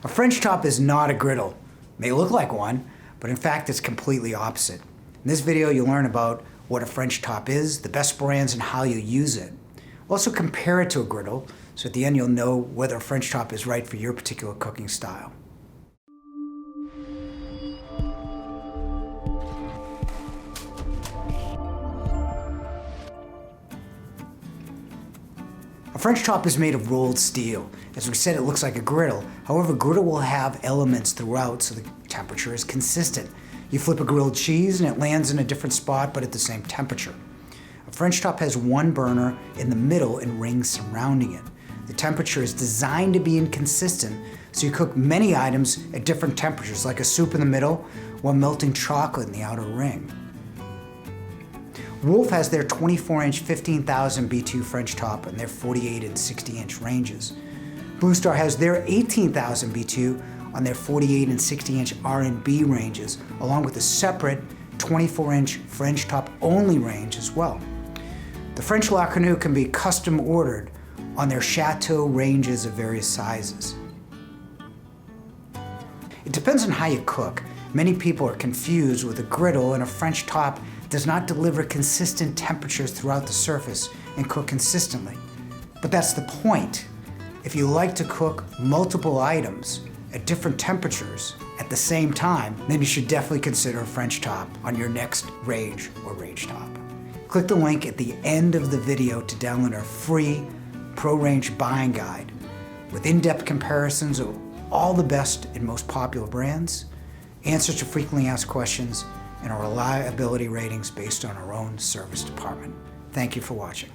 A French top is not a griddle. It may look like one, but in fact it's completely opposite. In this video you'll learn about what a French top is, the best brands, and how you use it. We'll also compare it to a griddle, so at the end you'll know whether a French top is right for your particular cooking style. A French top is made of rolled steel. As we said, it looks like a griddle. However, a griddle will have elements throughout so the temperature is consistent. You flip a grilled cheese and it lands in a different spot but at the same temperature. A French top has one burner in the middle and rings surrounding it. The temperature is designed to be inconsistent, so you cook many items at different temperatures, like a soup in the middle while melting chocolate in the outer ring. Wolf has their 24-inch 15,000 B2 French top and their 48 and 60-inch ranges. Bluestar has their 18,000 B2 on their 48 and 60-inch R&B ranges, along with a separate 24-inch French top only range as well. The French La Cornue can be custom ordered on their Chateau ranges of various sizes. It depends on how you cook. Many people are confused with a griddle, and a French top does not deliver consistent temperatures throughout the surface and cook consistently. But that's the point. If you like to cook multiple items at different temperatures at the same time, then you should definitely consider a French top on your next range or range top. Click the link at the end of the video to download our free Pro Range buying guide with in-depth comparisons of all the best and most popular brands, answers to frequently asked questions, and our reliability ratings based on our own service department. Thank you for watching.